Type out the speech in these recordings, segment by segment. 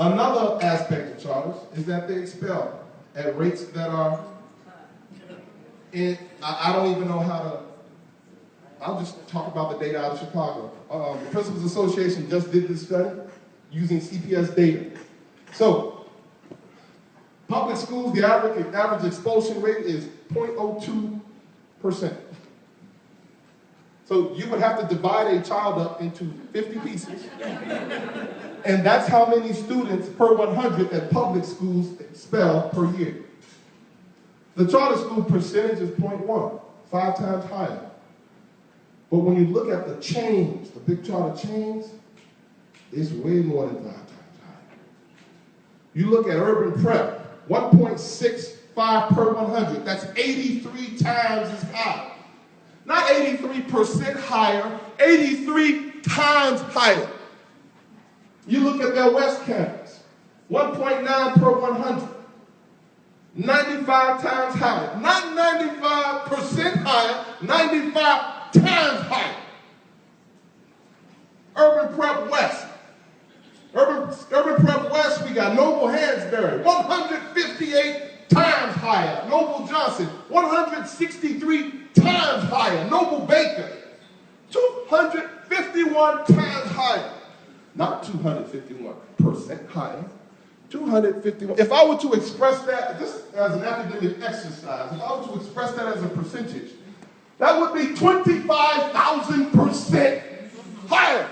Another aspect of charters is that they expel at rates that are, I don't even know how to, I'll just talk about the data out of Chicago. The Principals Association just did this study using CPS data. So, public schools, the average expulsion rate is 0.02%. So you would have to divide a child up into 50 pieces. And that's how many students per 100 that public schools expel per year. The charter school percentage is 0.1, 5 times higher. But when you look at the chains, the big charter chains, it's way more than 5 times higher. You look at urban prep, 1.65 per 100. That's 83 times as high. Not 83% higher, 83 times higher. You look at their West Campus, 1.9 per 100. 95 times higher. Not 95% higher, 95 times higher. Urban Prep West. Urban Prep West, we got Noble Hansberry, 158 times higher. Noble Johnson, 163 times higher. Noble Baker, 251 times higher. Not 251% higher. 251. If I were to express that, this as an academic exercise, if I were to express that as a percentage, that would be 25,000% higher.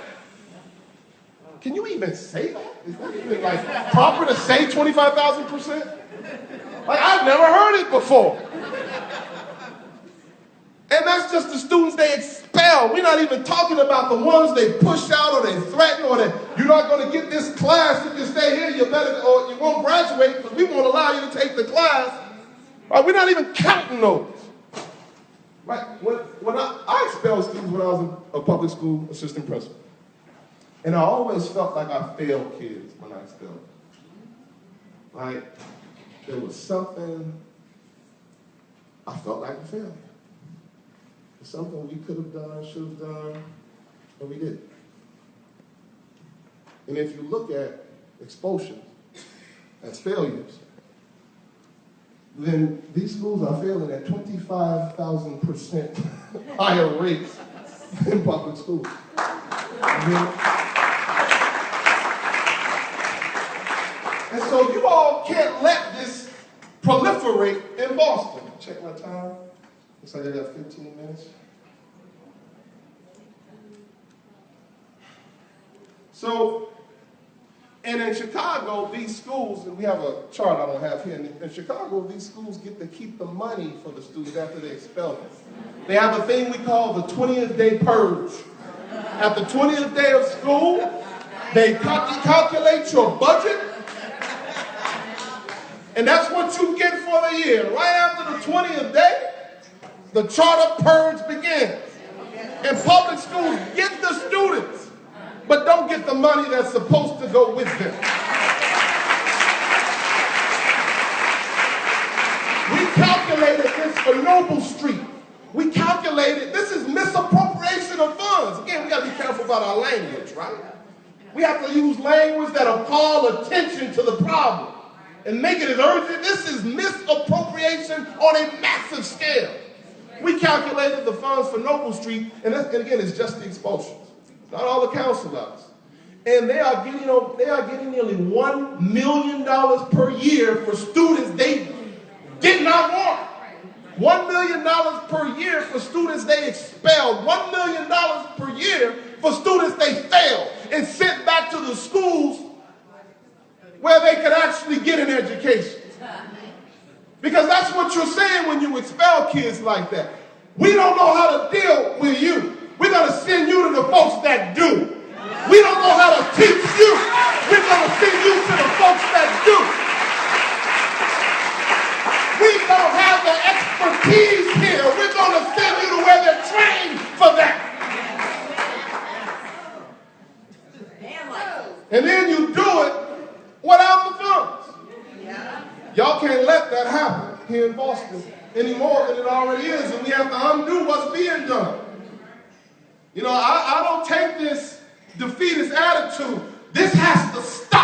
Can you even say that? Is that even like proper to say 25,000%? Like I've never heard it before. And that's just the students they expel. We're not even talking about the ones they push out or they threaten or that you're not going to get this class if you stay here, you better, or you won't graduate because we won't allow you to take the class. Right? We're not even counting those. Right? When I expelled students when I was a public school assistant principal. And I always felt like I failed kids when I expelled them. Like there was something I felt like a failure. Something we could have done, should have done, but we didn't. And if you look at expulsions as failures, then these schools are failing at 25,000% higher rates than public schools. And so you all can't let this proliferate in Boston. Check my time. Looks like I got 15 minutes. So, and in Chicago, these schools, and we have a chart I don't have here, in Chicago, these schools get to keep the money for the students after they expel them. They have a thing we call the 20th day purge. At the 20th day of school, they calculate your budget, and that's what you get for the year. Right after the 20th day, the charter purge begins. And public schools get the students, but don't get the money that's supposed to go with them. We calculated this for Noble Street. We calculated, this is misappropriation of funds. Again, we got to be careful about our language, right? We have to use language that'll call attention to the problem and make it as urgent. This is misappropriation on a massive scale. We calculated the funds for Noble Street, and again, it's just the expulsions, not all the council dollars. And they are getting nearly $1 million per year for students they did not want. $1 million per year for students they expelled. $1 million per year for students they failed and sent back to the schools where they could actually get an education. Because that's what you're saying when you expel kids like that. We don't know how to deal with you. We're going to send you to the folks that do. We don't know how to teach you. We're going to send you to the folks that do. We don't have the expertise here. We're going to send you to where they're trained for that. And then you do it without the funds. Y'all can't let that happen here in Boston any more than it already is, and we have to undo what's being done. You know, I don't take this defeatist attitude. This has to stop.